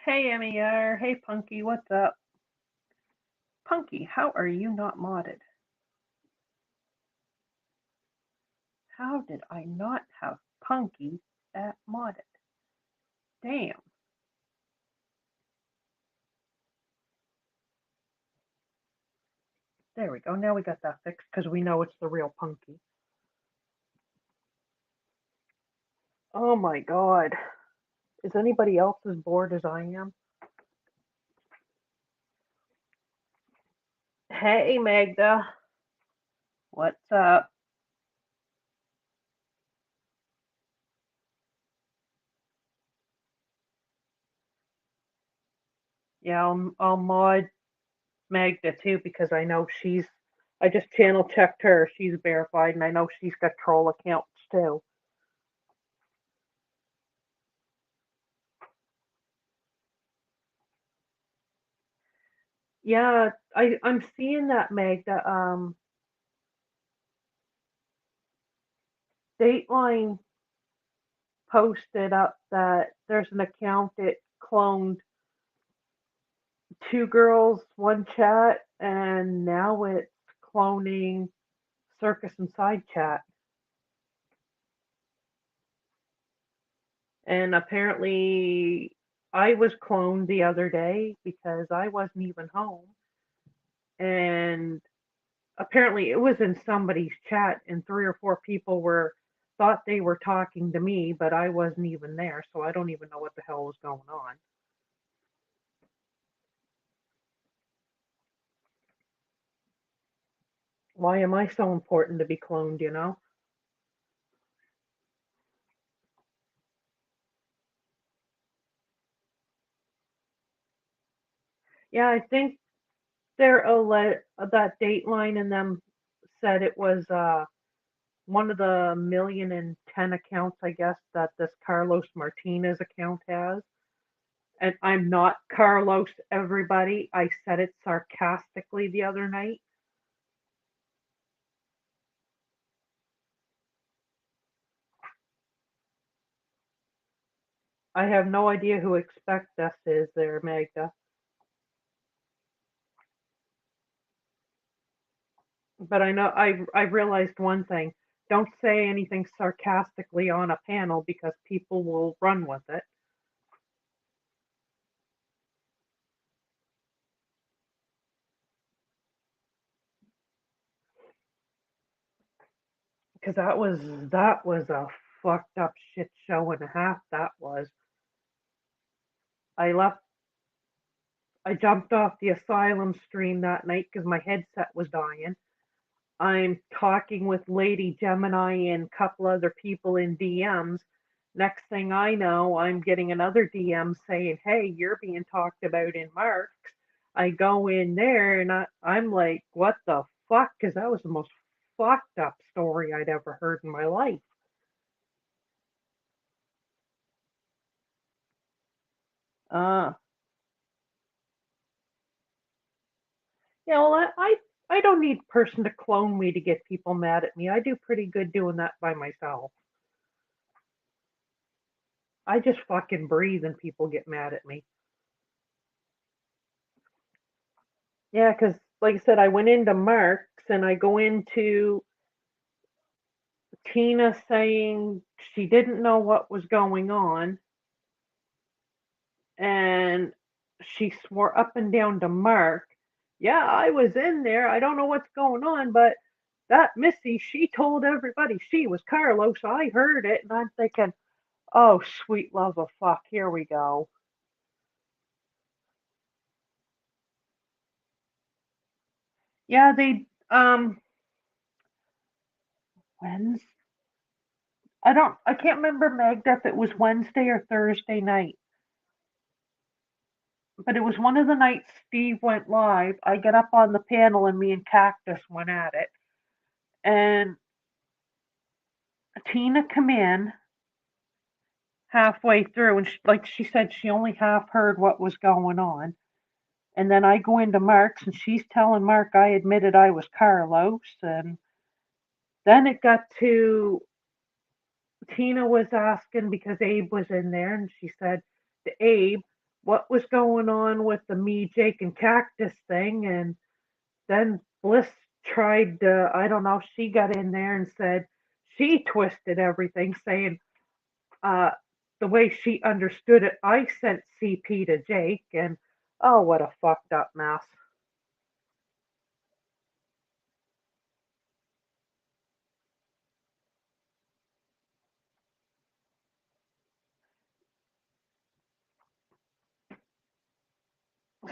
Hey, MER. Hey, Punky. What's up? Punky, how are you not modded? How did I not have Punky at modded? Damn. There we go. Now we got that fixed because we know it's the real Punky. Oh my god. Is anybody else as bored as I am? Hey, Magda. What's up? Yeah, I'll mod Magda too because I know she's. I just channel checked her. She's verified, and I know she's got troll accounts too. Yeah, I'm seeing that Magda. Dateline posted up that there's an account that cloned two girls, one chat, and now it's cloning Circus and Side Chat. And apparently, I was cloned the other day because I wasn't even home. And apparently, it was in somebody's chat, and three or four people were thought they were talking to me, but I wasn't even there, so I don't even know what the hell was going on. Why am I so important to be cloned, you know? Yeah, I think that Dateline and them said it was one of the million and 10 accounts, I guess, that this Carlos Martinez account has. And I'm not Carlos, everybody. I said it sarcastically the other night. I have no idea who Expect Us is there, Magda. But I know I realized one thing. Don't say anything sarcastically on a panel because people will run with it. Because that was a fucked up shit show and a half. That was. I left. I jumped off the asylum stream that night because my headset was dying. I'm talking with Lady Gemini and a couple other people in DMs. Next thing I know, I'm getting another DM saying, "Hey, you're being talked about in Marks." I go in there and I'm like, "What the fuck?" Because that was the most fucked up story I'd ever heard in my life. Uh, Yeah, well, I don't need a person to clone me to get people mad at me. I do pretty good doing that by myself. I just fucking breathe and people get mad at me. Yeah, 'cause like I said, I went into Mark's and I go into Tina saying she didn't know what was going on and she swore up and down to Mark, "Yeah, I was in there. I don't know what's going on, but that Missy, she told everybody she was Carlos. I heard it." And I'm thinking, oh, sweet love of fuck, here we go. Yeah, they Wednesday. I can't remember Magda if it was Wednesday or Thursday night, but it was one of the nights Steve went live. I get up on the panel and me and Cactus went at it, and Tina come in halfway through, and like she said, she only half heard what was going on. And then I go into Mark's, and she's telling Mark I admitted I was Carlos, and then it got to Tina was asking because Abe was in there, and she said to Abe, what was going on with the me, Jake, and Cactus thing, and then Bliss tried to, I don't know, she got in there and said she twisted everything, saying uh, the way she understood it, I sent CP to Jake, and oh, what a fucked up mess.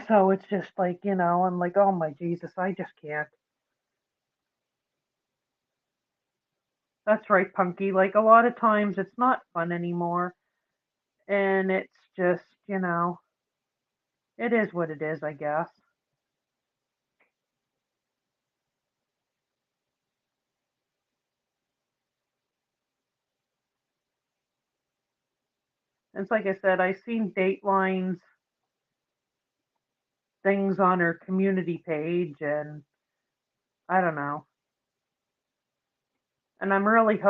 So it's just like, I'm like, oh my Jesus, I just can't. That's right, Punky. Like a lot of times it's not fun anymore. And it's just, it is what it is, I guess. It's like I said, I seen Datelines things on her community page, and I don't know. And I'm really,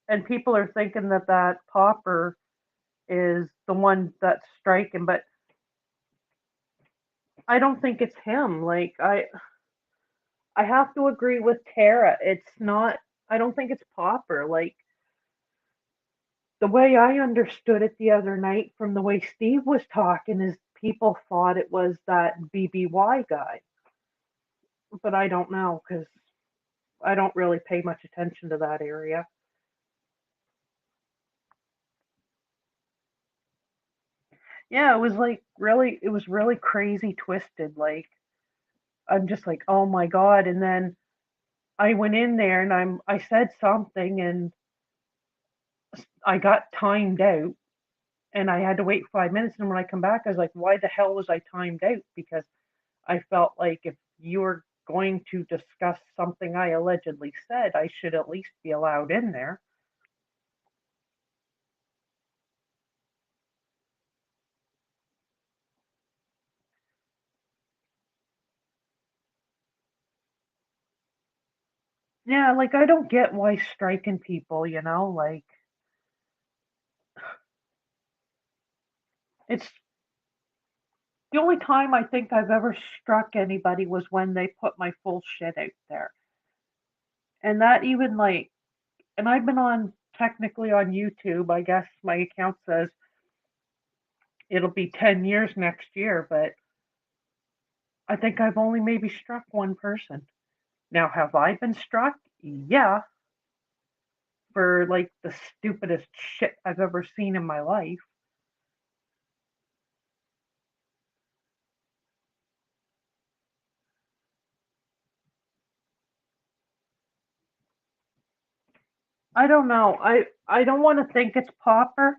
and people are thinking that that Popper is the one that's striking, but I don't think it's him. Like I have to agree with Tara. It's not. I don't think it's Popper. Like the way I understood it the other night from the way Steve was talking is people thought it was that BBY guy, but I don't know because I don't really pay much attention to that area. Yeah, it was really crazy twisted. Like I'm just like, oh my god. And then I went in there and I said something and I got timed out and I had to wait 5 minutes. And when I come back, I was like, why the hell was I timed out? Because I felt like if you were going to discuss something I allegedly said, I should at least be allowed in there. Yeah, like I don't get why striking people, like it's the only time I think I've ever struck anybody was when they put my full shit out there. And that even like, and I've been on technically on YouTube. I guess my account says it'll be 10 years next year, but I think I've only maybe struck one person. Now, have I been struck? Yeah, for like the stupidest shit I've ever seen in my life. I don't know. I don't want to think it's Popper.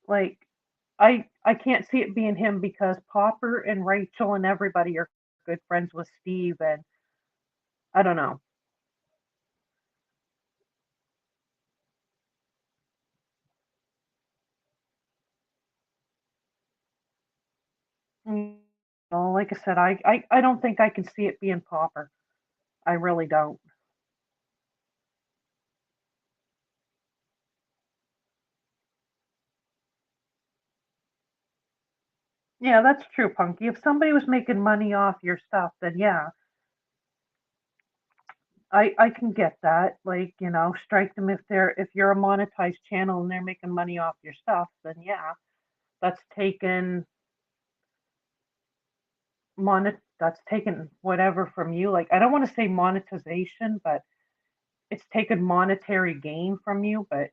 Like I can't see it being him because Popper and Rachel and everybody are good friends with Steve, and I don't know. Mm, well, like I said, I don't think I can see it being Popper. I really don't. Yeah, that's true, Punky. If somebody was making money off your stuff, then yeah, I can get that. Like, strike them if you're a monetized channel and they're making money off your stuff, then yeah, that's taken that's taken whatever from you. Like I don't want to say monetization, but it's taken monetary gain from you. But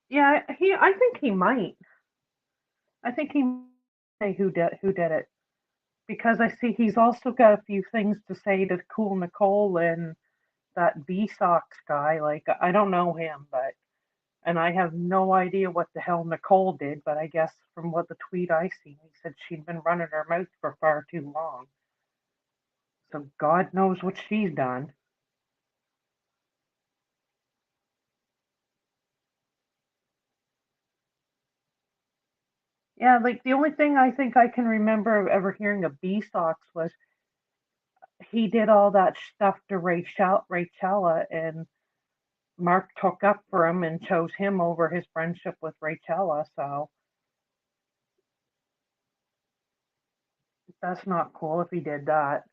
yeah, I think he might. I think he might say who did it because I see he's also got a few things to say to Cool Nicole and that B Sox guy. Like I don't know him, but and I have no idea what the hell Nicole did. But I guess from what the tweet I seen, he said she'd been running her mouth for far too long. So God knows what she's done. Yeah, like the only thing I think I can remember of ever hearing of B Sox was he did all that stuff to Rachella, and Mark took up for him and chose him over his friendship with Rachella. So that's not cool if he did that.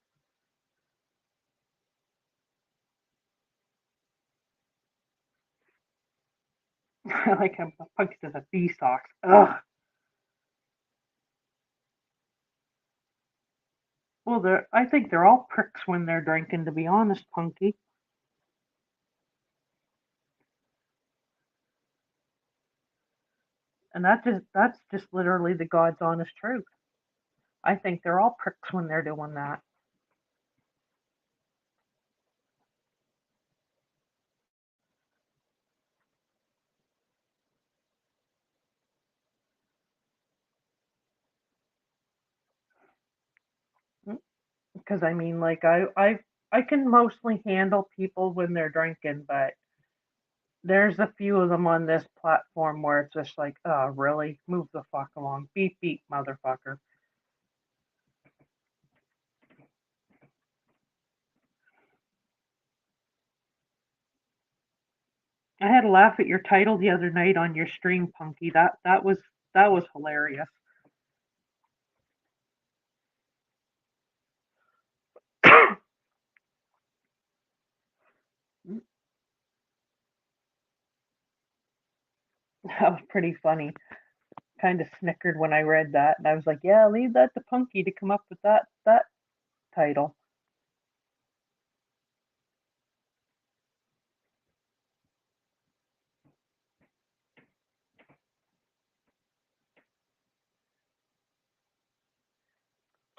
Like him, Punky says a B Sox. Ugh. Well, I think they're all pricks when they're drinking, to be honest, Punky. And that's just literally the God's honest truth. I think they're all pricks when they're doing that. Because I mean, like I can mostly handle people when they're drinking, but there's a few of them on this platform where it's just like, oh, really? Move the fuck along. Beep beep, motherfucker. I had a laugh at your title the other night on your stream, Punky. That was hilarious. That was pretty funny. Kind of snickered when I read that, and I was like, yeah, leave that to Punky to come up with that title.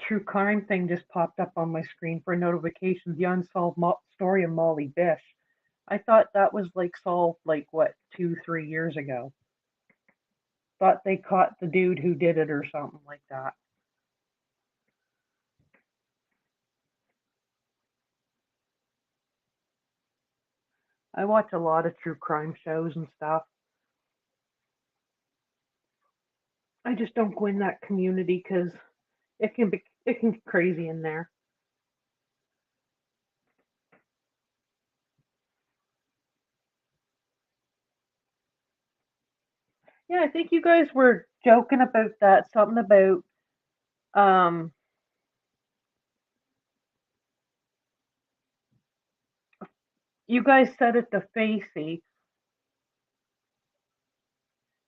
True crime thing just popped up on my screen for notifications. The unsolved story of Molly Bish. I thought that was like solved like what 2 3 years ago. Thought they caught the dude who did it or something like that. I watch a lot of true crime shows and stuff. I just don't go in that community because it can get crazy in there. Yeah, I think you guys were joking about that. Something about um you guys said it to Facey,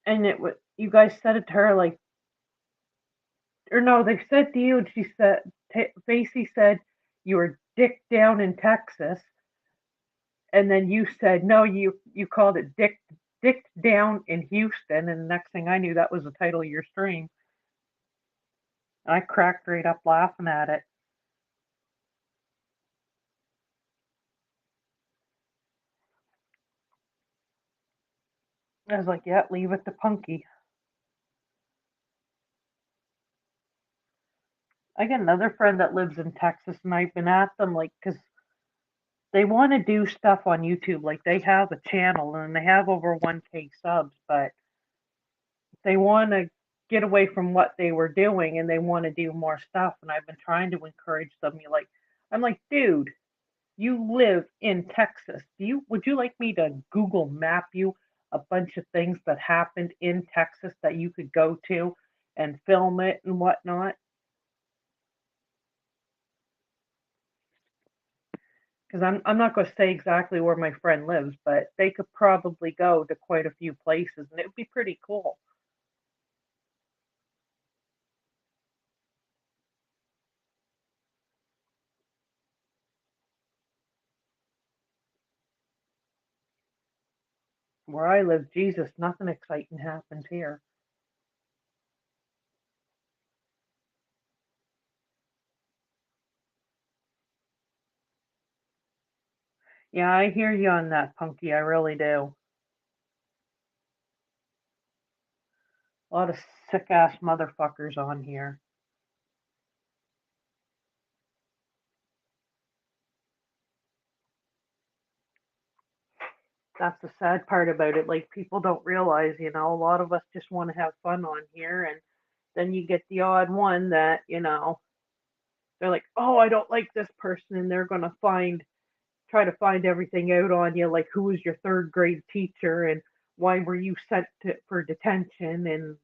and it was you guys said it to her like, or no, they said to you, and she said Facey said you were dick down in Texas, and then you said no, you called it dick down in Houston, and the next thing I knew, that was the title of your stream. I cracked right up laughing at it. I was like, yeah, leave it to Punky. I got another friend that lives in Texas, and I've been at them like because they want to do stuff on YouTube. Like they have a channel and they have over 1K subs, but they want to get away from what they were doing and they want to do more stuff. And I've been trying to encourage them. You like, I'm like, dude, you live in Texas. Would you like me to Google map you a bunch of things that happened in Texas that you could go to and film it and whatnot? Because I'm not going to say exactly where my friend lives, but they could probably go to quite a few places, and it would be pretty cool. Where I live, Jesus, nothing exciting happens here. Yeah, I hear you on that, Punky. I really do. A lot of sick ass motherfuckers on here. That's the sad part about it. Like people don't realize, a lot of us just want to have fun on here, and Then you get the odd one that, they're like, oh, I don't like this person, and they're going to try to find everything out on you, like who was your third grade teacher and why were you sent for detention in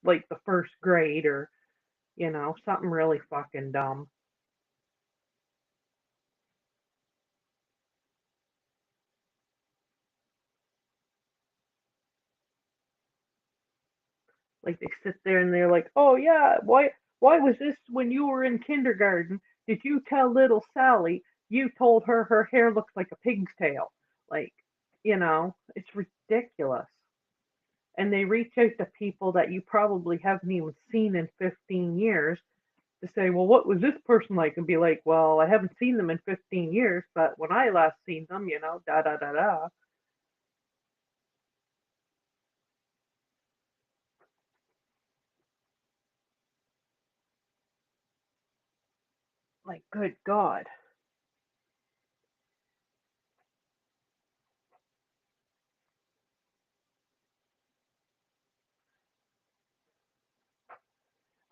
like the first grade or, something really fucking dumb. Like they sit there and they're like, "Oh yeah, why was this when you were in kindergarten? Did you tell little Sally you told her her hair looks like a pig's tail?" Like, it's ridiculous. And they reach out to people that you probably haven't even seen in 15 years to say, "Well, what was this person like?" And be like, "Well, I haven't seen them in 15 years, but when I last seen them, da da da da." Like, good God.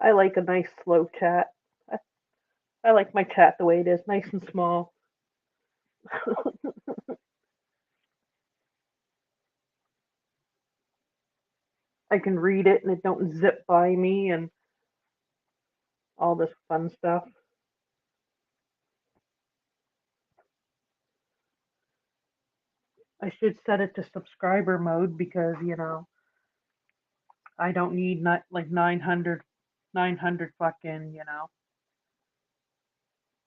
I like a nice slow chat. I, I like my chat the way it is, nice and small. I can read it and it don't zip by me and all this fun stuff. I should set it to subscriber mode because, I don't need not like 900 fucking,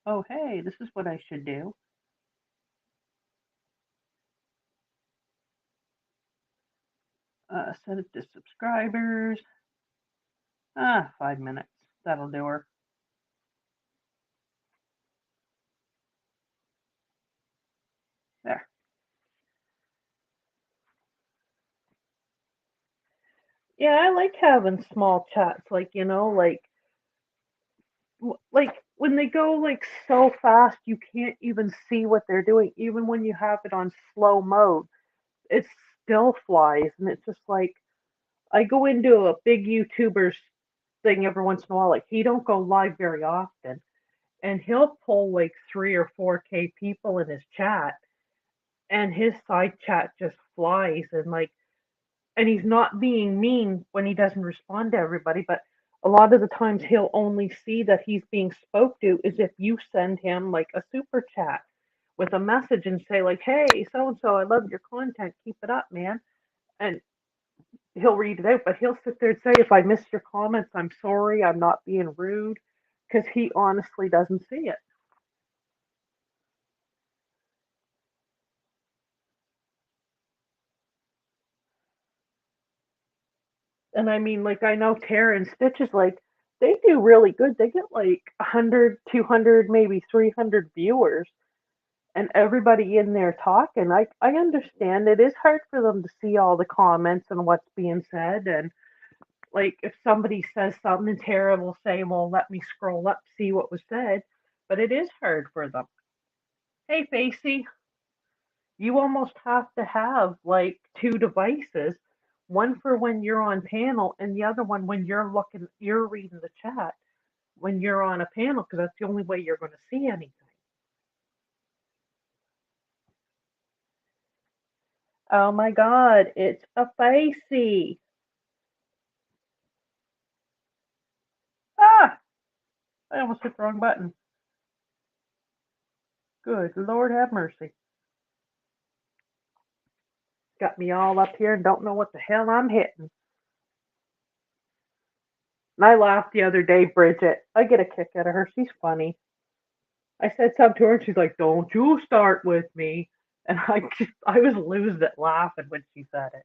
oh, hey, this is what I should do. Set it to subscribers. 5 minutes. That'll do her. There. Yeah, I like having small chats, like, like when they go like so fast you can't even see what they're doing even when you have it on slow mode. It still flies and it's just like I go into a big YouTuber's thing every once in a while. Like he don't go live very often, and he'll pull like 3 or 4K people in his chat, and his side chat just flies. And he's not being mean when he doesn't respond to everybody, but a lot of the times he'll only see that he's being spoke to is if you send him like a super chat with a message and say like, "Hey, so and so, I love your content. Keep it up, man." And he'll read it out, but he'll sit there and say, "If I missed your comments, I'm sorry. I'm not being rude," because he honestly doesn't see it. And I mean, like I know Tara and Stitch is like they do really good. They get like 100, 200, maybe 300 viewers and everybody in there talking. I understand it is hard for them to see all the comments and what's being said. And like if somebody says something, and Tara will say, "Well, let me scroll up, see what was said." But it is hard for them. Hey, Facey, you almost have to have like two devices, one for when you're on panel and the other one when you're reading the chat when you're on a panel because that's the only way you're going to see anything. Oh my God, it's a Facey. Ah, I almost hit the wrong button. Good Lord have mercy. Got me all up here and don't know what the hell I'm hitting. And I laughed the other day, Bridget. I get a kick out of her. She's funny. I said something to her and she's like, "Don't you start with me." And I was losing it laughing when she said it.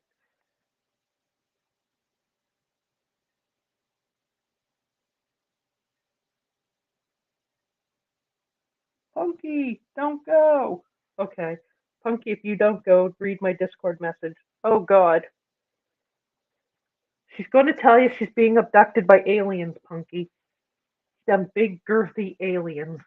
Punky, don't go. Okay. Punky, if you don't go, read my Discord message. Oh God. She's going to tell you she's being abducted by aliens, Punky. Them big girthy aliens.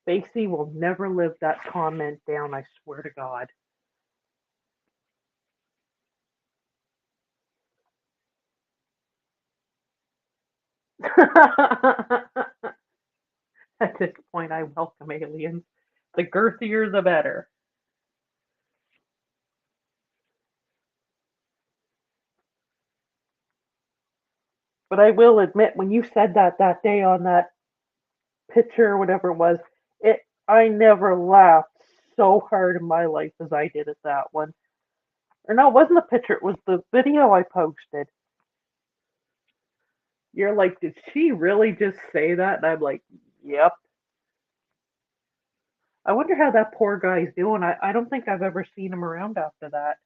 Spacey will never live that comment down, I swear to God. At this point, I welcome aliens. The girthier, the better. But I will admit, when you said that day on that picture or whatever it was, it I never laughed so hard in my life as I did at that one. Or no, it wasn't the picture, it was the video I posted. You're like, did she really just say that? And I'm like, yep. I wonder how that poor guy's doing. I don't think I've ever seen him around after that.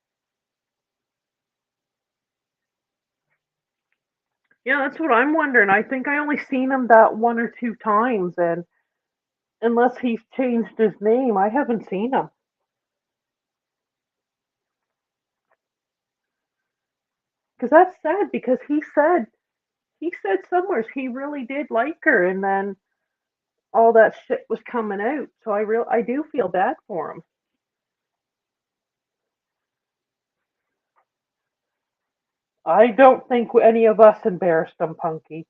Yeah, that's what I'm wondering. I think I only seen him that one or two times, and unless he's changed his name, I haven't seen him. Because that's sad. Because he said somewhere he really did like her, and then all that shit was coming out. So I do feel bad for him. I don't think any of us embarrassed him, Punky.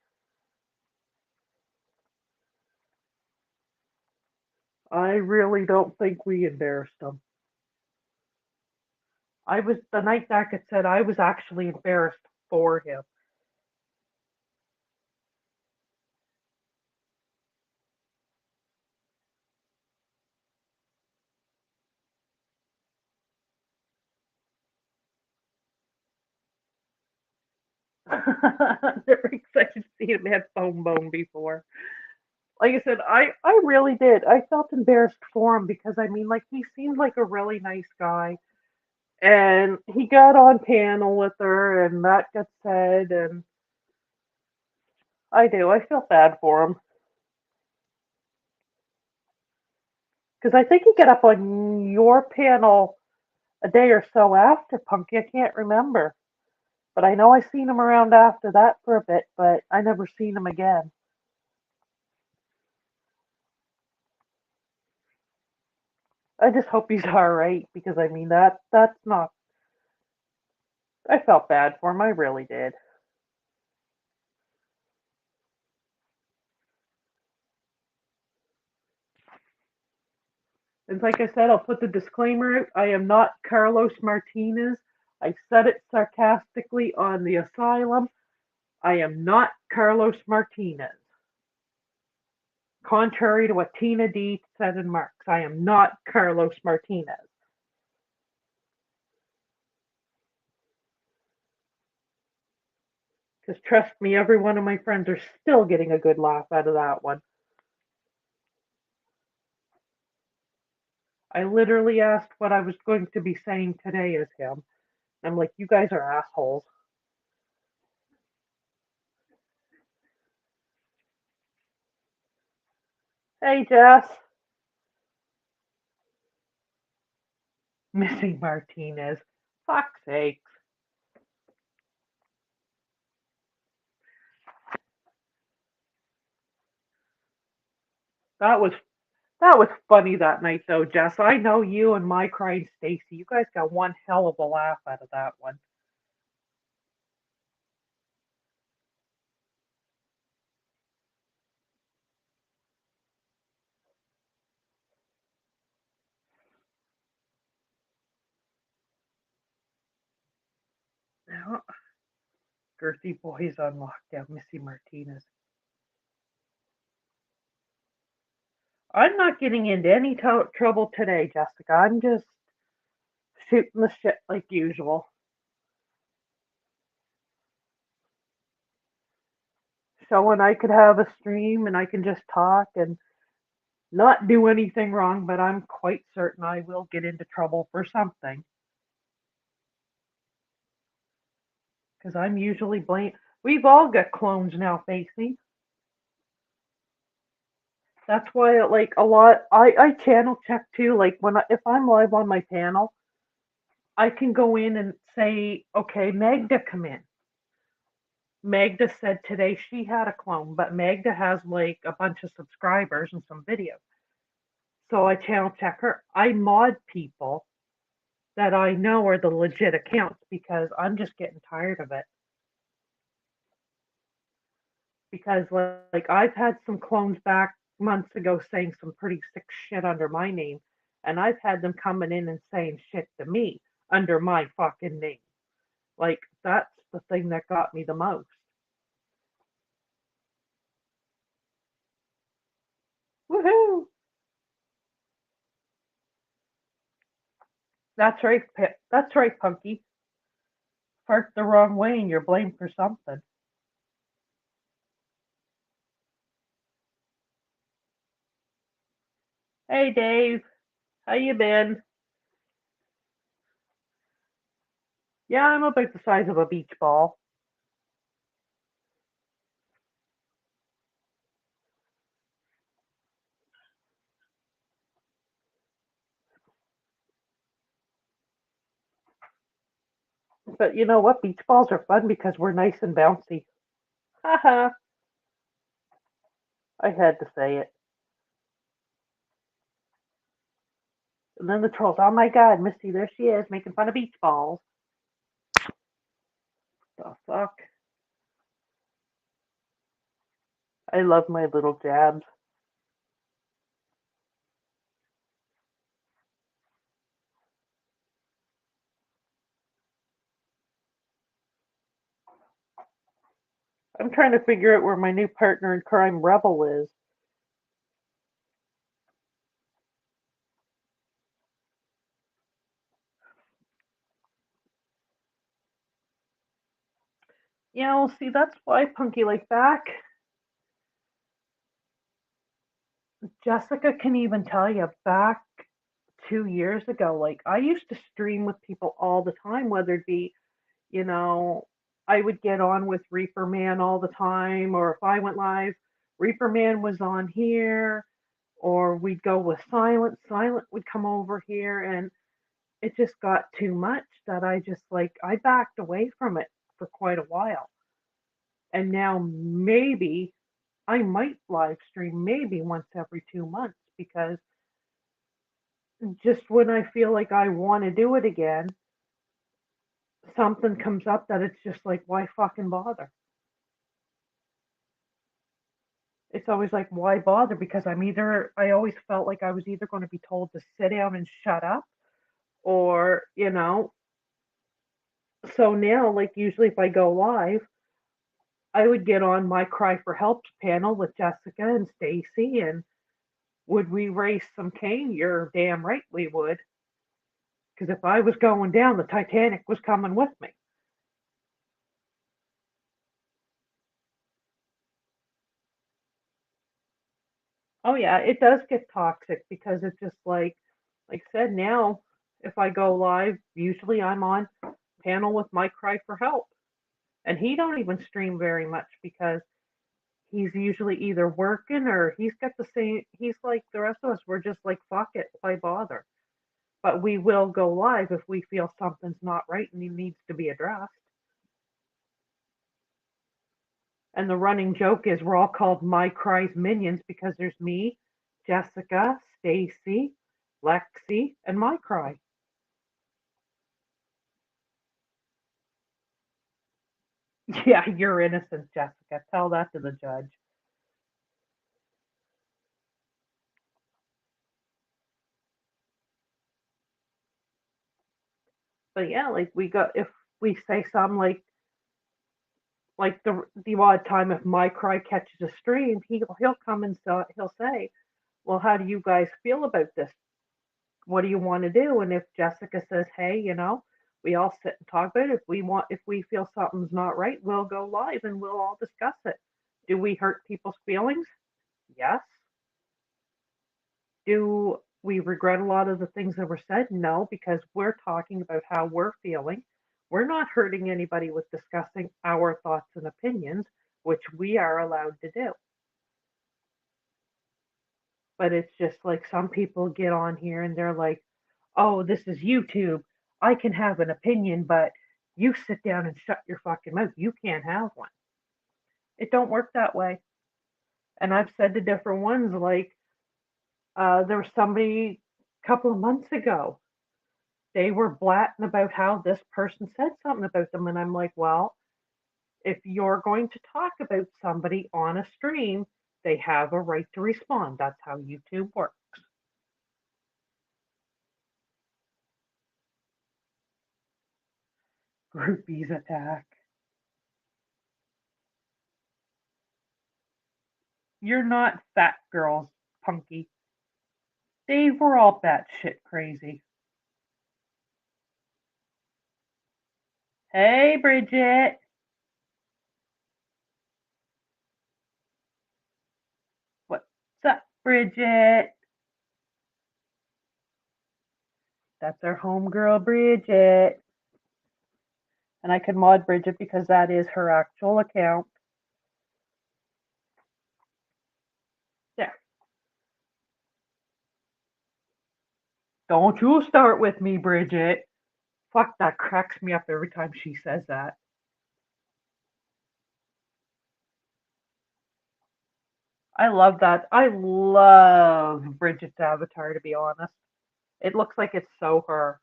I really don't think we embarrassed him. I was the night back it said I was actually embarrassed for him. They're excited to see him had foam bone before. Like I said, I really did. I felt embarrassed for him because I mean, like he seemed like a really nice guy, and he got on panel with her, and that got said, and I do. I feel bad for him because I think he got up on your panel a day or so after Punky. I can't remember, but I know I seen him around after that for a bit, but I never seen him again. I just hope he's all right because I mean that's not. I felt bad for him. I really did. And like I said, I'll put the disclaimer out. I am not Carlos Martinez. I said it sarcastically on the asylum. I am not Carlos Martinez. Contrary to what Tina D said in Marks, I am not Carlos Martinez. Because trust me, every one of my friends are still getting a good laugh out of that one. I literally asked what I was going to be saying today as him. I'm like, you guys are assholes. Hey, Jess. Missy Martinez. Fuck's sakes. That was That was funny that night, though, Jess. I know you and my crying Stacy. You guys got one hell of a laugh out of that one. Now, girthy boys on lockdown, Missy Martinez. I'm not getting into any trouble today, Jessica. I'm just shooting the shit like usual, showing I could have a stream and I can just talk and not do anything wrong. But I'm quite certain I will get into trouble for something because I'm usually blamed. We've all got clones now, Facey. That's why, like a lot, I channel check too. Like if I'm live on my panel, I can go in and say, okay, Magda, come in. Magda said today she had a clone, but Magda has like a bunch of subscribers and some videos. So I channel check her. I mod people that I know are the legit accounts because I'm just getting tired of it. Because like I've had some clones back months ago saying some pretty sick shit under my name, and I've had them coming in and saying shit to me under my fucking name. Like that's the thing that got me the most. Woohoo! That's right, That's right, Punky. Parked the wrong way and you're blamed for something. Hey, Dave. How you been? Yeah, I'm about the size of a beach ball. But you know what? Beach balls are fun because we're nice and bouncy. Haha. I had to say it. And then the trolls, oh my god, Misty, there she is, making fun of beach balls. The fuck? I love my little jabs. I'm trying to figure out where my new partner in crime, Rebel, is. You know, see, that's why, Punky, like back, Jessica can even tell you, back 2 years ago, like, I used to stream with people all the time, whether it be, you know, I would get on with Reaper Man all the time, or if I went live, Reaper Man was on here, or we'd go with Silent. Silent would come over here, and it just got too much that I just like I backed away from it for quite a while. And now maybe I might live stream maybe once every 2 months because just when I feel like I want to do it again, something comes up that it's just like, why fucking bother? It's always like, why bother? Because I always felt like I was either going to be told to sit down and shut up or, so now, like, usually if I go live, I would get on my Cry for Help panel with Jessica and Stacy, and would we race some cane? You're damn right we would. Because if I was going down, the Titanic was coming with me. Oh yeah, it does get toxic because it's just like I said, now if I go live, usually I'm on panel with my Cry for Help, and he don't even stream very much because he's usually either working or he's got the same. He's like the rest of us. We're just like fuck it, why bother? But we will go live if we feel something's not right and it needs to be addressed. And the running joke is we're all called My Cries Minions because there's me, Jessica, Stacy, Lexi, and My Cry. Yeah, you're innocent, Jessica. Tell that to the judge. But yeah, like we got if we say something like the odd time if My Cry catches a stream, he'll come and he'll say, well, how do you guys feel about this? What do you want to do? And if Jessica says, hey, we all sit and talk about it. If we feel something's not right, we'll go live and we'll all discuss it. Do we hurt people's feelings? Yes. Do we regret a lot of the things that were said? No, because we're talking about how we're feeling. We're not hurting anybody with discussing our thoughts and opinions, which we are allowed to do. But it's just like some people get on here and they're like, oh, this is YouTube. I can have an opinion, but you sit down and shut your fucking mouth. You can't have one. It don't work that way. And I've said to different ones, like, There was somebody a couple of months ago. They were blatting about how this person said something about them, and I'm like, well, if you're going to talk about somebody on a stream, they have a right to respond. That's how YouTube works. Groupies attack. You're not fat girls, Punky. They were all batshit crazy. Hey, Bridget. What's up, Bridget? That's our homegirl, Bridget. And I can mod Bridget because that is her actual account. There. Don't you start with me, Bridget. Fuck, that cracks me up every time she says that. I love that. I love Bridget's avatar, to be honest. It looks like it's so her.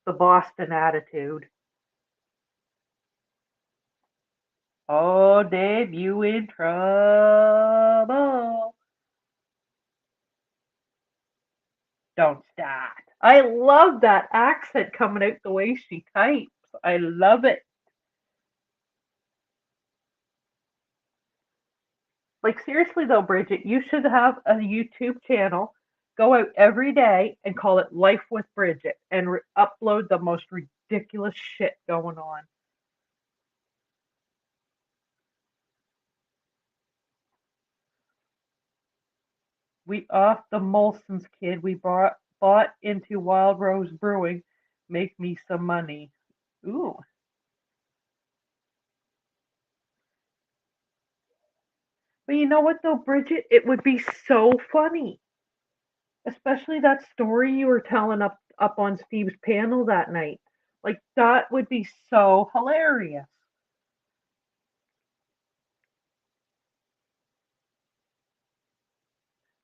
The Boston attitude. Oh, Dave, you in trouble. Don't start. I love that accent coming out the way she types. I love it. Like, seriously, though, Bridget, you should have a YouTube channel. Go out every day and call it Life with Bridget and upload the most ridiculous shit going on. We off the Molson's kid. We bought into Wild Rose Brewing. Make me some money. Ooh. But you know what though, Bridget? It would be so funny. Especially that story you were telling up on Steve's panel that night. Like that would be so hilarious.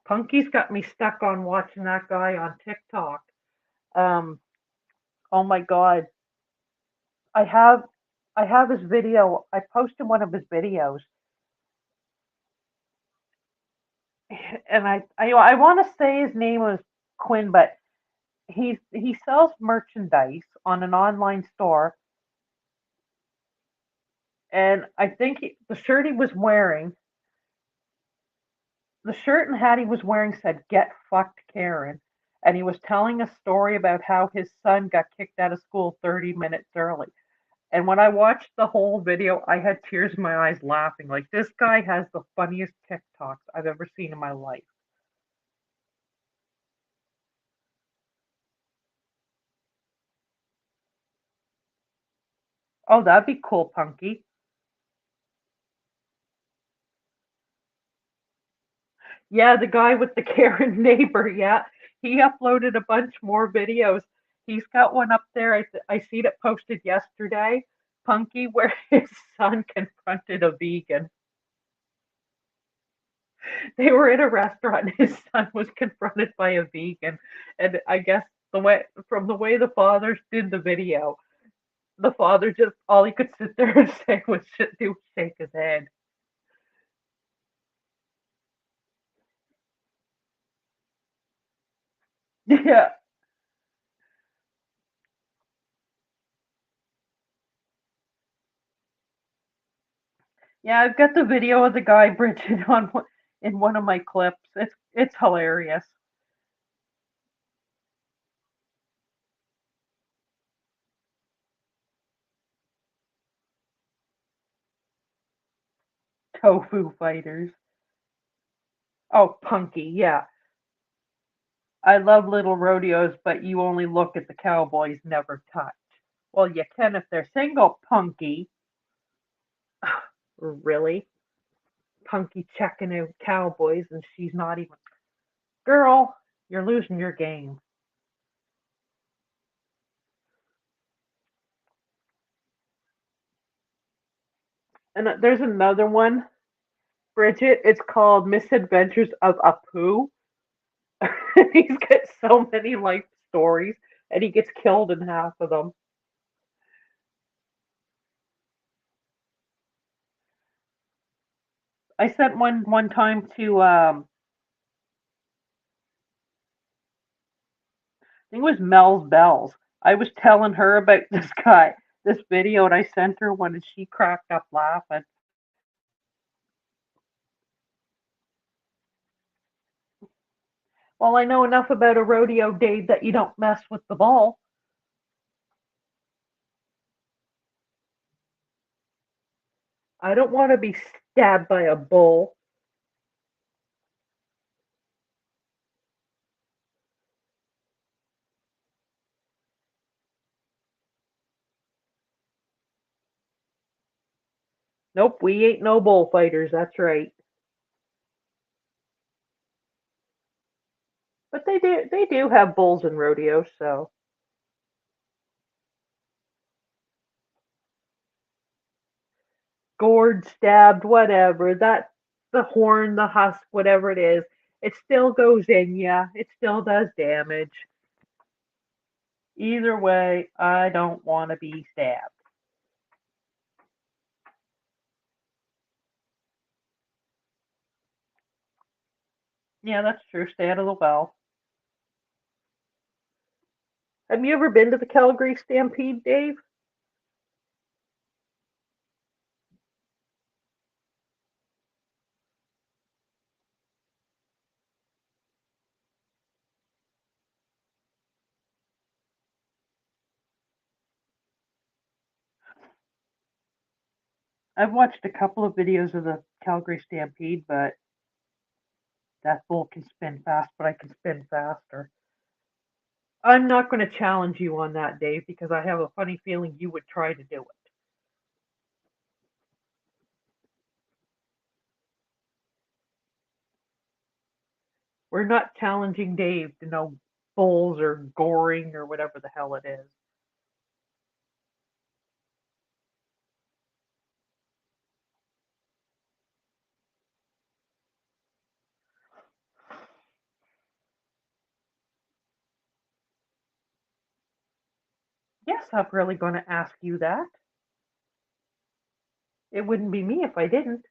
Punky's got me stuck on watching that guy on TikTok. Um, oh my god. I have I have his video. I posted one of his videos and I want to say his name was Quinn, but he sells merchandise on an online store, and I think the shirt he was wearing, the shirt and hat he was wearing said "Get fucked, Karen," and he was telling a story about how his son got kicked out of school 30 minutes early. And when I watched the whole video, I had tears in my eyes laughing. Like this guy has the funniest TikToks I've ever seen in my life. Oh, that'd be cool, Punky. Yeah, the guy with the Karen neighbor. Yeah, he uploaded a bunch more videos. He's got one up there. I seen it posted yesterday, Punky, where his son confronted a vegan. They were in a restaurant. And his son was confronted by a vegan, and I guess the way the father did the video, the father just all he could sit there and say was shake his head. Yeah, yeah. I've got the video of the guy Bridget in one of my clips. It's hilarious. Tofu fighters. Oh, Punky, yeah. I love little rodeos, but you only look at the cowboys, never touch. Well, you can if they're single, Punky. Really? Punky checking out cowboys and she's not even. Girl, you're losing your game. And there's another one, Bridget. It's called Misadventures of Apu. He's got so many life stories, and he gets killed in half of them. I sent one time to I think it was Mel's Bells. I was telling her about this video, and I sent her one, and she cracked up laughing. Well, I know enough about a rodeo, Dave, that you don't mess with the ball. I don't want to be stabbed by a bull. Nope, we ain't no bullfighters. That's right. But they do have bulls in rodeos, so gored, stabbed, whatever. That the horn, the husk, whatever it is, it still goes in ya. It still does damage. Either way, I don't want to be stabbed. Yeah, that's true. Stay out of the well. Have you ever been to the Calgary Stampede, Dave? I've watched a couple of videos of the Calgary Stampede, but that bull can spin fast, but I can spin faster. I'm not going to challenge you on that, Dave, because I have a funny feeling you would try to do it. We're not challenging Dave to know bulls or goring or whatever the hell it is. Yes, I'm really going to ask you that. It wouldn't be me if I didn't.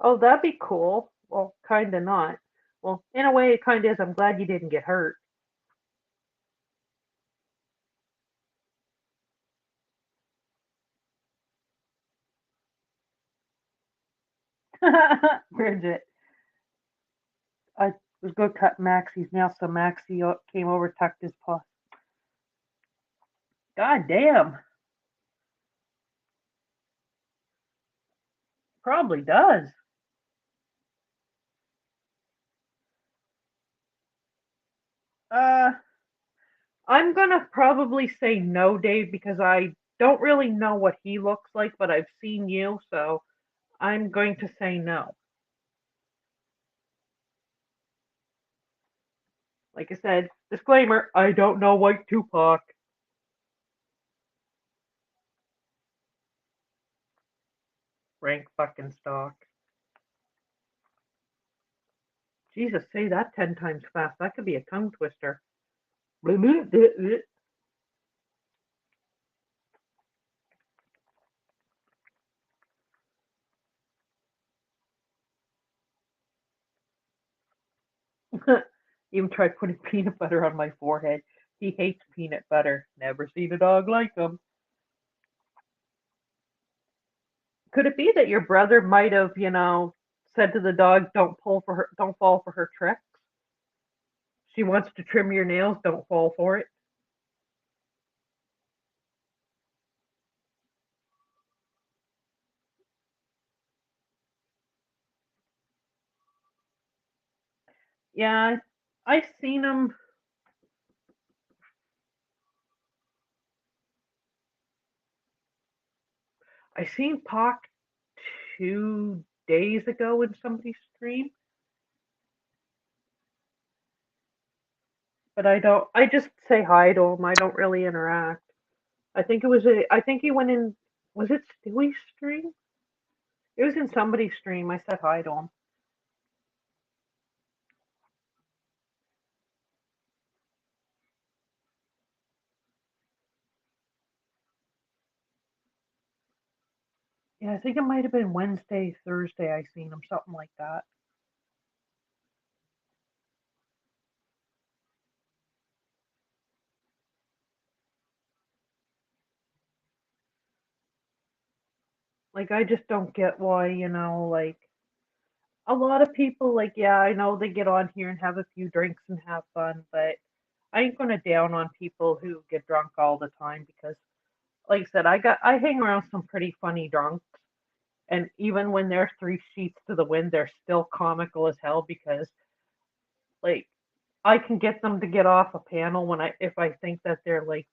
Oh, that'd be cool. Well, kinda not. Well, in a way, it kinda is. I'm glad you didn't get hurt. Bridget, I was going to cut Maxie's nails, so Maxie came over, tucked his paw. God damn, probably does. Uh, I'm gonna probably say no, Dave, because I don't really know what he looks like, but I've seen you, so I'm going to say no. Like I said, disclaimer: I don't know White Tupac. Rank fucking stock. Jesus, say that 10 times fast. That could be a tongue twister. Even tried putting peanut butter on my forehead. He hates peanut butter. Never seen a dog like him. Could it be that your brother might have, said to the dog, don't fall for her tricks? She wants to trim your nails, don't fall for it. Yeah, I seen him. I seen Pac 2 days ago in somebody's stream, but I don't. I just say hi to him. I don't really interact. I think he went in. Was it Stewie's stream? It was in somebody's stream. I said hi to him. Yeah, I think it might have been Wednesday, Thursday. I seen him, something like that. Like I just don't get why, like a lot of people, like, yeah, I know they get on here and have a few drinks and have fun, but I ain't gonna down on people who get drunk all the time because, like I said, I hang around some pretty funny drunks, and even when they're three sheets to the wind, they're still comical as hell because, like, I can get them to get off a panel when I if I think that they're like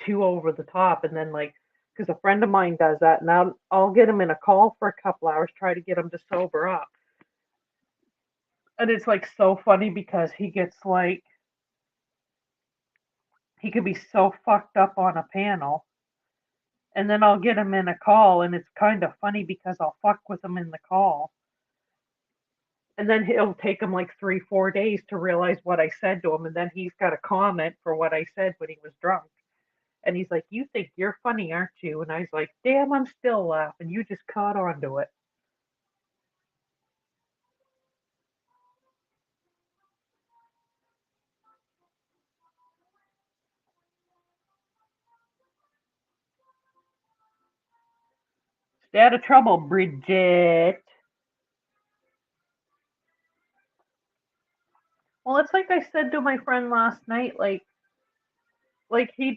too over the top, and then like because a friend of mine does that, and I'll get him in a call for a couple hours, try to get him to sober up, and it's like so funny because he could be so fucked up on a panel, and then I'll get him in a call, and it's kind of funny because I'll fuck with him in the call, and then it'll take him like 3 4 days to realize what I said to him, and then he's got a comment for what I said when he was drunk. And he's like, "You think you're funny, aren't you?" And I was like, "Damn, I'm still laughing. You just caught on to it." Stay out of trouble, Bridget. Well, it's like I said to my friend last night. Like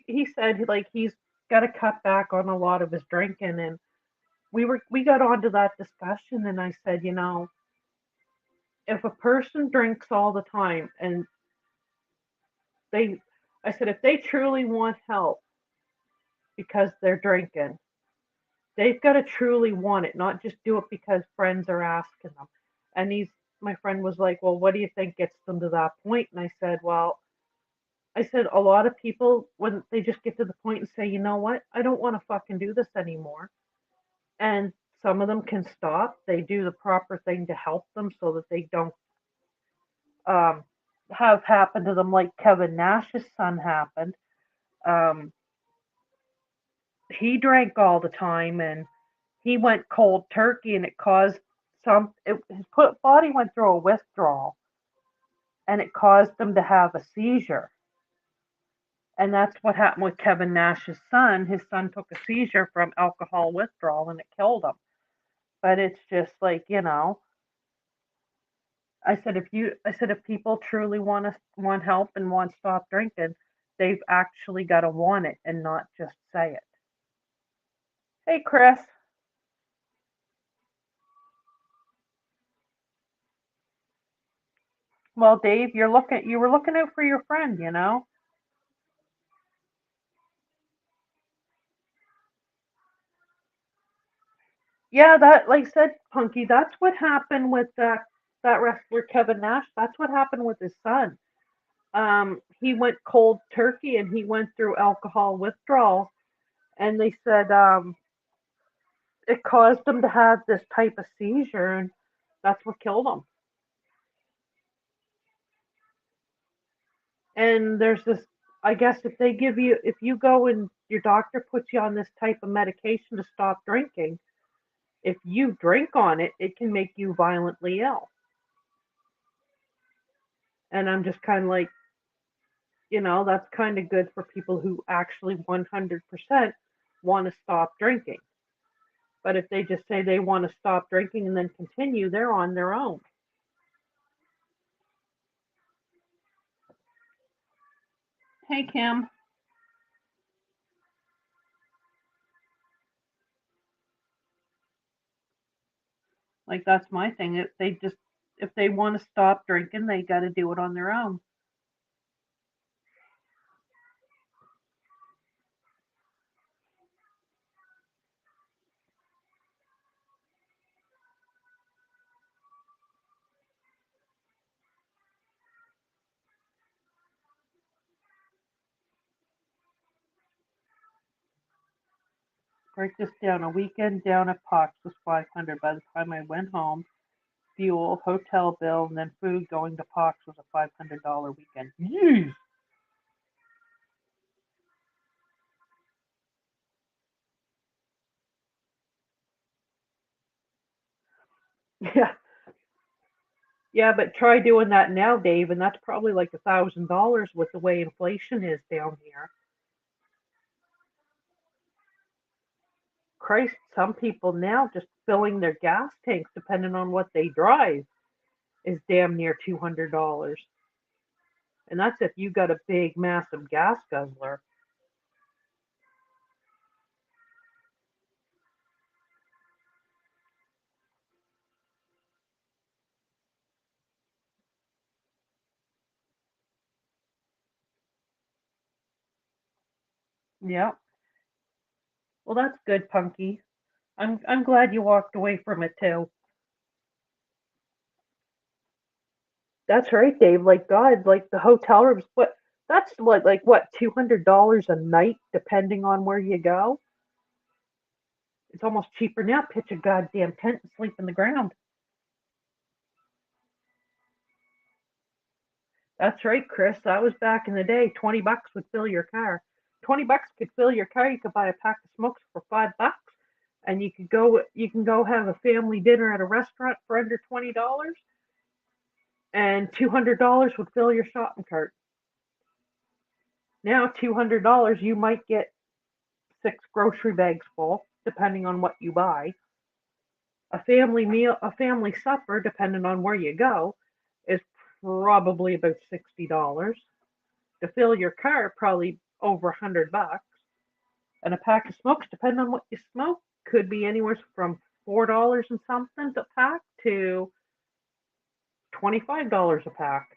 he said, like he's got to cut back on a lot of his drinking, and we got onto that discussion, and I said, if a person drinks all the time, and they, I said, if they truly want help because they're drinking, they've got to truly want it, not just do it because friends are asking them. And my friend was like, well, what do you think gets them to that point? And I said, well, I said, a lot of people, when they just get to the point and say, you know what, I don't want to fucking do this anymore. And some of them can stop. They do the proper thing to help them so that they don't um, have happen to them like Kevin Nash's son happened. Um, he drank all the time and he went cold turkey and it caused his body went through a withdrawal and it caused him to have a seizure. And that's what happened with Kevin Nash's son. His son took a seizure from alcohol withdrawal and it killed him. But it's just like, I said if people truly want help and want to stop drinking, they've actually got to want it and not just say it. Hey, Chris. Well, Dave, you were looking out for your friend. Yeah, that like I said, Punky, that's what happened with that wrestler Kevin Nash. That's what happened with his son. He went cold turkey and he went through alcohol withdrawal, and they said it caused him to have this type of seizure, and that's what killed him. And there's this, I guess, if you go and your doctor puts you on this type of medication to stop drinking, if you drink on it, it can make you violently ill. And I'm just kind of like, that's kind of good for people who actually 100% want to stop drinking. But if they just say they want to stop drinking and then continue, they're on their own. Hey, Kim. Like, that's my thing. If they want to stop drinking, they got to do it on their own. Write this down. A weekend down at Pox was 500. By the time I went home, fuel, hotel bill, and then food going to Pox was a $500 weekend. Jeez. Yeah, yeah, but try doing that now, Dave, and that's probably like $1,000 with the way inflation is down here. Christ, some people now just filling their gas tanks, depending on what they drive, is damn near $200. And that's if you got a big, massive gas guzzler. Yeah. Well, that's good, Punky. I'm glad you walked away from it too. That's right, Dave. Like God, like the hotel rooms. What? That's what $200 a night, depending on where you go. It's almost cheaper now. Pitch a goddamn tent and sleep in the ground. That's right, Chris. That was back in the day. $20 would fill your car. $20 could fill your car. You could buy a pack of smokes for $5, and you could go. You can go have a family dinner at a restaurant for under $20, and $200 would fill your shopping cart. Now, $200, you might get 6 grocery bags full, depending on what you buy. A family meal, a family supper, depending on where you go, is probably about $60. To fill your car, probably over $100. And a pack of smokes, depending on what you smoke, could be anywhere from $4 and something a pack to $25 a pack.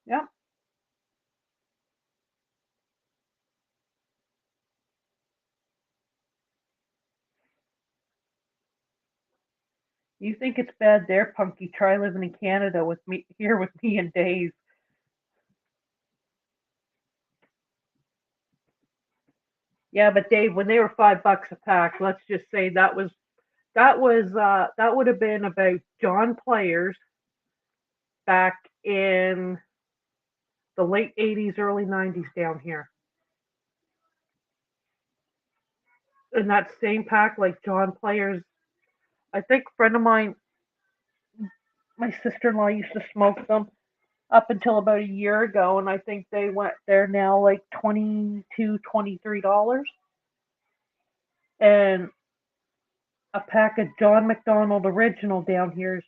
Yep. You think it's bad there, Punky? Try living in Canada with me here with me and Dave. Yeah, but Dave, when they were $5 a pack, let's just say that would have been about John Players back in the late '80s, early '90s down here. In that same pack, like John Players, I think a friend of mine, my sister-in-law used to smoke them up until about a year ago, and I think they're now like 22, $23, and a pack of John McDonald Original down here,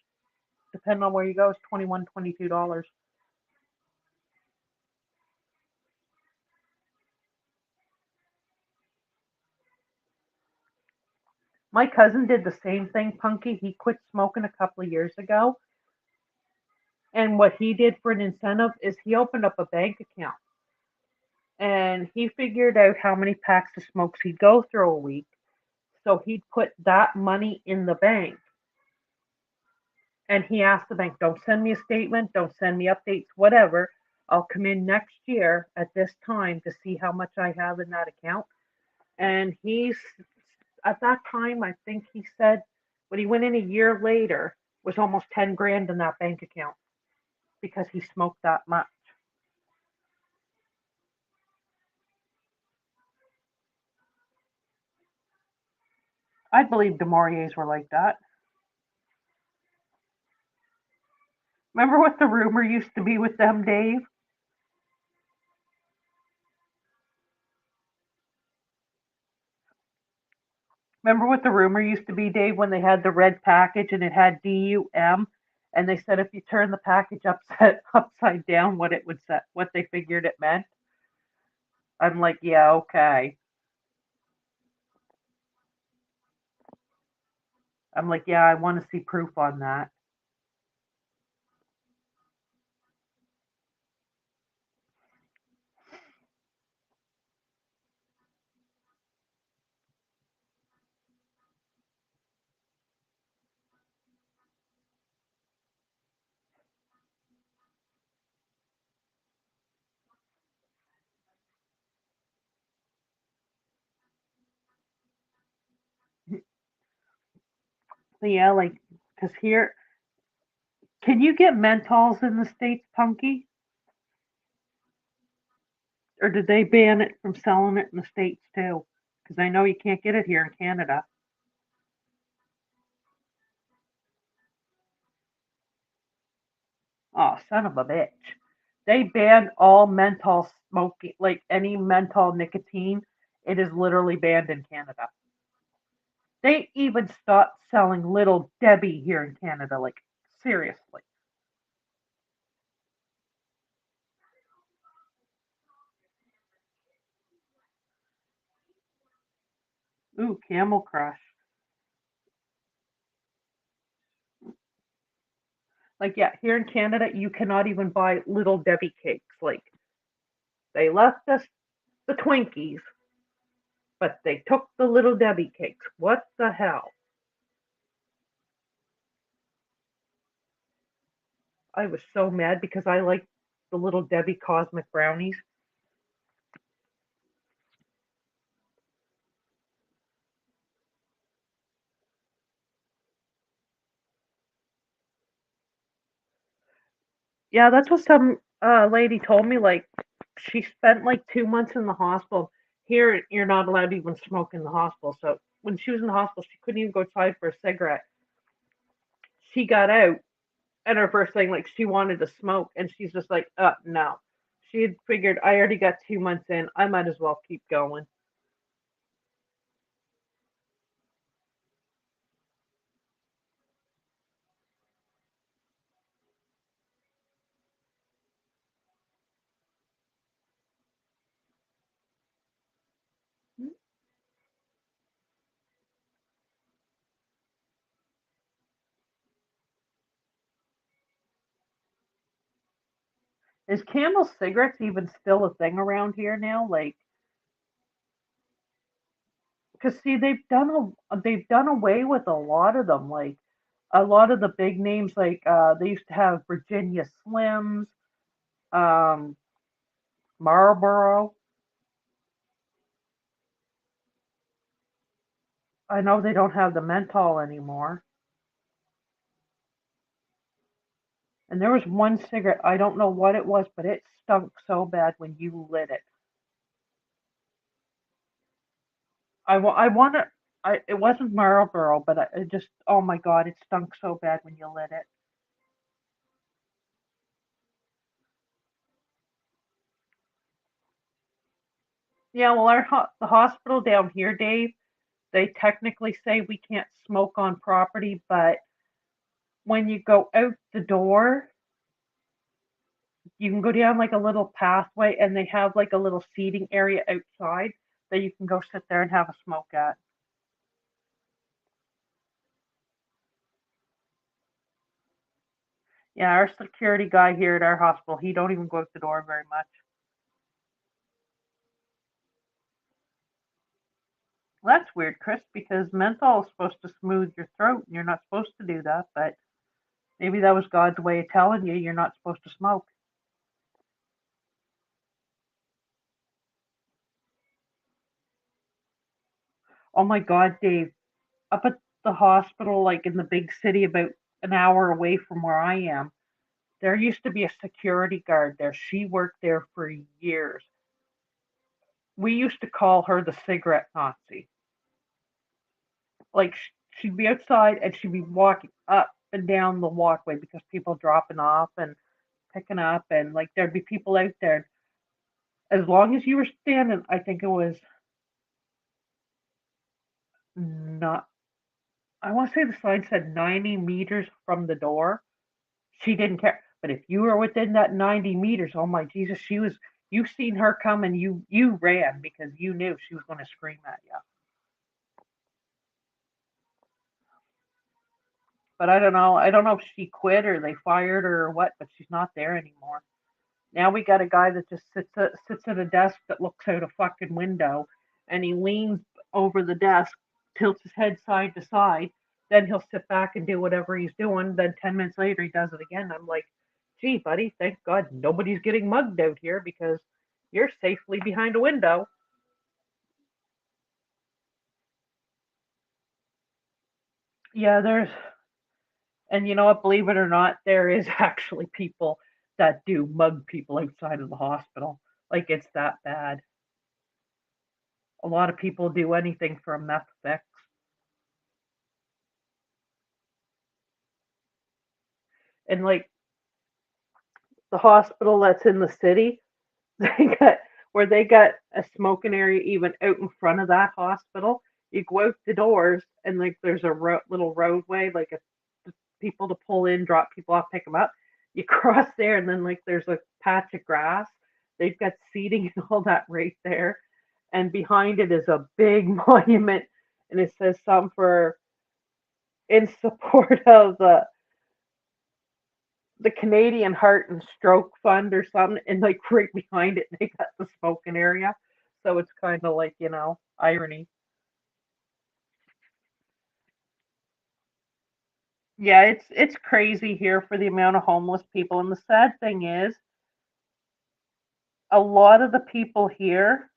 depending on where you go, is 21, $22. My cousin did the same thing, Punky. He quit smoking a couple of years ago, and what he did for an incentive is he opened up a bank account, and he figured out how many packs of smokes he'd go through a week. So he'd put that money in the bank, and he asked the bank, "Don't send me a statement, don't send me updates, whatever. I'll come in next year at this time to see how much I have in that account." And he's at that time, I think he said when he went in a year later was almost 10 grand in that bank account because he smoked that much. I believe DeMauriers were like that. Remember what the rumor used to be with them, Dave? Remember what the rumor used to be, Dave, when they had the red package and it had DUM, and they said if you turn the package upside down, what it would say, what they figured it meant. I'm like, yeah, okay. I'm like, yeah, I want to see proof on that. So yeah, like, because here, can you get menthols in the States, Punky? Or did they ban it from selling it in the States too? Because I know you can't get it here in Canada. Oh, son of a bitch. They banned all menthol smoking, like any menthol nicotine. It is literally banned in Canada. They even stopped selling Little Debbie here in Canada. Like, seriously. Ooh, Camel Crush. Like, yeah, here in Canada, you cannot even buy Little Debbie cakes. Like, they left us the Twinkies, but they took the Little Debbie cakes. What the hell? I was so mad because I like the Little Debbie cosmic brownies. Yeah, that's what some lady told me. Like, she spent like 2 months in the hospital. Here, you're not allowed to even smoke in the hospital. So when she was in the hospital, she couldn't even go outside for a cigarette. She got out, and her first thing, like, she wanted to smoke, and she's just like, no. She had figured I already got 2 months in. I might as well keep going. Is Camel cigarettes even still a thing around here now? Like, because see, they've done away with a lot of them. Like a lot of the big names, like they used to have Virginia Slims, um, Marlboro. I know they don't have the menthol anymore. And there was one cigarette, I don't know what it was, but it stunk so bad when you lit it. I want to. It wasn't Marlboro, but it just, oh my God, it stunk so bad when you lit it. Yeah, well, the hospital down here, Dave, they technically say we can't smoke on property, but when you go out the door, you can go down like a little pathway and they have like a little seating area outside that you can go sit there and have a smoke at. Yeah, our security guy here at our hospital, he don't even go out the door very much. Well, that's weird, Chris, because menthol is supposed to smooth your throat and you're not supposed to do that, but maybe that was God's way of telling you you're not supposed to smoke. Oh my God, Dave, up at the hospital, like in the big city about an hour away from where I am, there used to be a security guard there. She worked there for years. We used to call her the cigarette Nazi. Like, she'd be outside and she'd be walking up and down the walkway because people dropping off and picking up, and like there'd be people out there. As long as you were standing, I think it was not. I want to say the sign said 90 meters from the door. She didn't care. But if you were within that 90 meters, oh my Jesus, she was. You seen her come and you ran because you knew she was going to scream at you. But I don't know. I don't know if she quit or they fired her or what. But she's not there anymore. Now we got a guy that just sits at a desk that looks out a fucking window, and he leans over the desk, tilts his head side to side. Then he'll sit back and do whatever he's doing. Then 10 minutes later, he does it again. I'm like, gee, buddy, thank God nobody's getting mugged out here because you're safely behind a window. Yeah, and you know what, believe it or not, there is actually people that do mug people outside of the hospital. Like it's that bad. A lot of people do anything for a meth fix. And like the hospital that's in the city, they got they got a smoking area even out in front of that hospital. You go out the doors and like there's a little roadway, like a people to pull in, drop people off, pick them up. You cross there, and then like there's a patch of grass. They've got seating and all that right there, and behind it is a big monument, and it says something for in support of the Canadian Heart and Stroke Fund or something, and like right behind it they got the smoking area. So it's kind of like irony. Yeah, it's crazy here for the amount of homeless people, and the sad thing is, a lot of the people here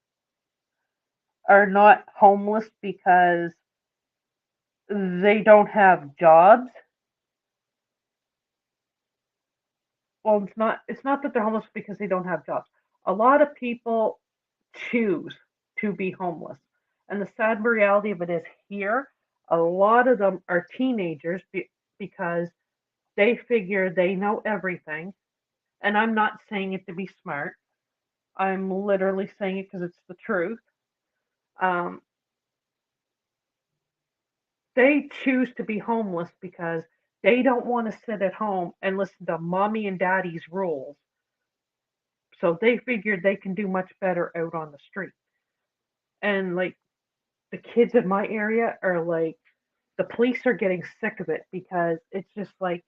are not homeless because they don't have jobs. Well, it's not that they're homeless because they don't have jobs. A lot of people choose to be homeless. And the sad reality of it is here, a lot of them are teenagers because they figure they know everything. And I'm not saying it to be smart. I'm literally saying it because it's the truth. Um, they choose to be homeless because they don't want to sit at home and listen to mommy and daddy's rules. So they figured they can do much better out on the street. And like the kids in my area are like, the police are getting sick of it because it's just like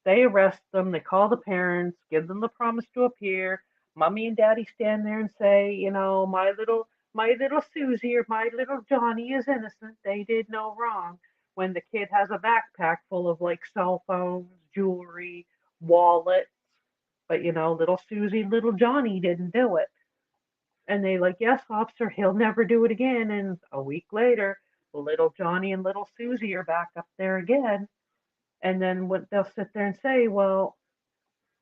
they arrest them, they call the parents, give them the promise to appear. Mommy and daddy stand there and say, my little Susie or my little Johnny is innocent. They did no wrong. When the kid has a backpack full of like cell phones, jewelry, wallets, but little Susie, little Johnny didn't do it. And they like, yes, officer, he'll never do it again. And a week later, little Johnny and little Susie are back up there again. And then what they'll sit there and say, well,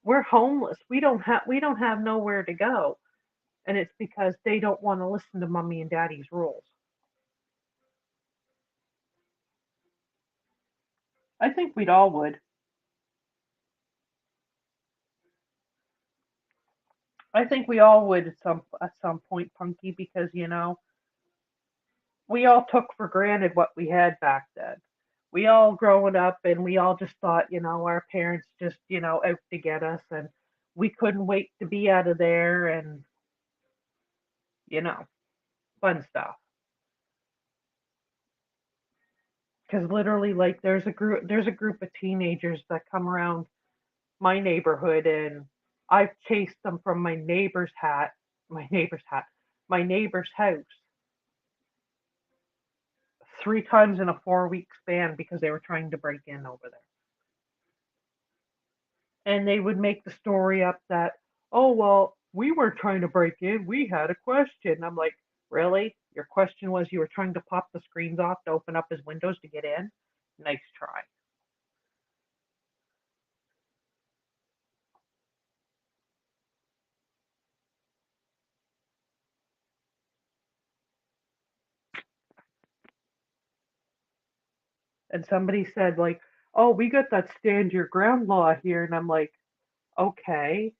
we're homeless. We don't have nowhere to go. And it's because they don't want to listen to mommy and daddy's rules. I think we'd all would. I think we all would at some point, Punky, because we all took for granted what we had back then. We all growing up and we all just thought, our parents just, out to get us and we couldn't wait to be out of there and, you know, fun stuff. Because literally, like, there's a group of teenagers that come around my neighborhood, and I've chased them from my neighbor's house 3 times in a 4-week span because they were trying to break in over there. And they would make the story up that, oh, well, we weren't trying to break in. We had a question. I'm like, really? Your question was you were trying to pop the screens off to open up his windows to get in? Nice try. And somebody said, like, oh, we got that stand your ground law here. And I'm like, okay,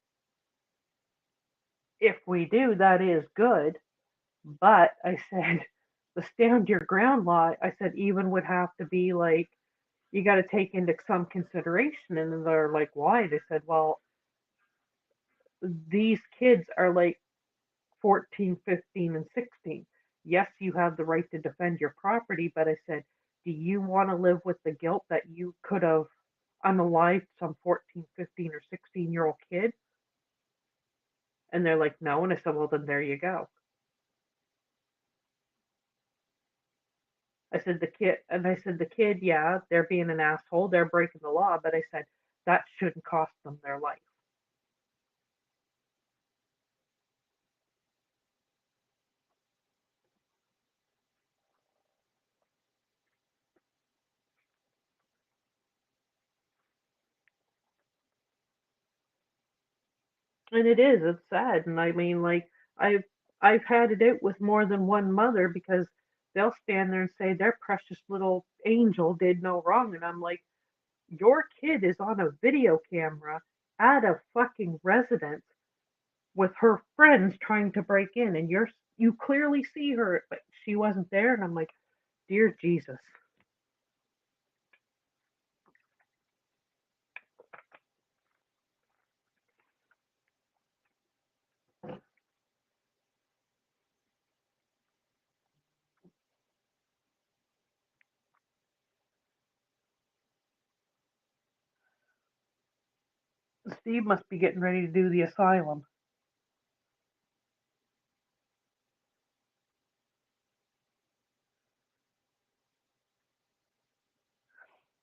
if we do, that is good. But I said, the stand your ground law, I said, even would have to be like, you got to take into some consideration. And then they're like, why? They said, well, these kids are like 14, 15, and 16. Yes, you have the right to defend your property, but I said, do you want to live with the guilt that you could have unalived some 14, 15, or 16-year-old kid? And they're like, no. And I said, well, then there you go. I said, yeah, they're being an asshole. They're breaking the law. But I said, that shouldn't cost them their life. And it is, it's sad. And I mean, like, I've I've had it out with more than one mother because they'll stand there and say their precious little angel did no wrong, and I'm like, your kid is on a video camera at a fucking residence with her friends trying to break in, and you clearly see her, but she wasn't there, and I'm like, dear Jesus. Steve must be getting ready to do the asylum.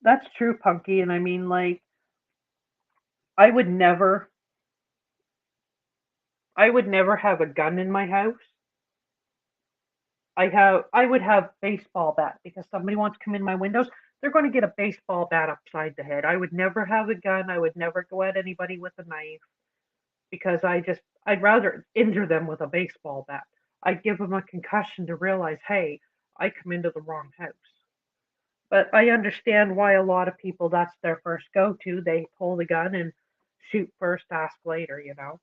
That's true, Punky, and I mean, like, I would never, I would never have a gun in my house. I would have baseball bat because somebody wants to come in my windows, they're going to get a baseball bat upside the head. I would never have a gun. I would never go at anybody with a knife because I'd rather injure them with a baseball bat. I'd give them a concussion to realize, hey, I come into the wrong house. But I understand why a lot of people that's their first go to. They pull the gun and shoot first, ask later, you know.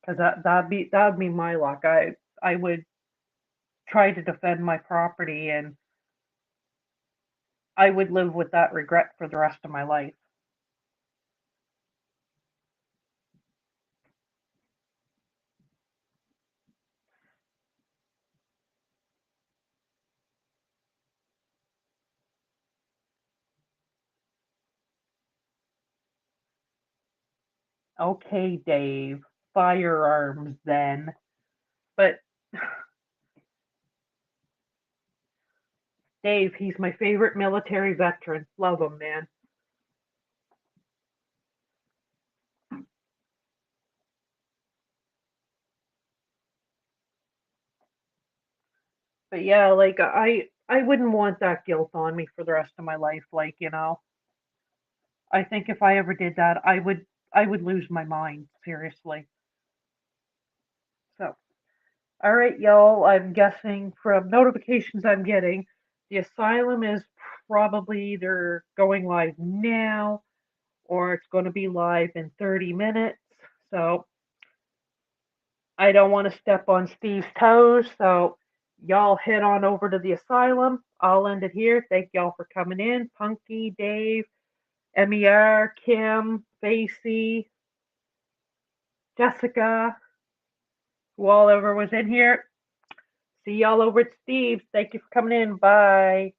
Because that would be my luck. I would try to defend my property, and I would live with that regret for the rest of my life. Okay, Dave, firearms then. But Dave, he's my favorite military veteran. Love him, man. But yeah, like I wouldn't want that guilt on me for the rest of my life. Like, I think if I ever did that, I would lose my mind, seriously. So, all right, y'all, I'm guessing from notifications I'm getting, the asylum is probably either going live now or it's going to be live in 30 minutes. So, I don't want to step on Steve's toes. So, y'all head on over to the asylum. I'll end it here. Thank y'all for coming in. Punky, Dave, MER, Kim, Facey, Jessica, who all ever was in here. See y'all over at Steve's. Thank you for coming in. Bye.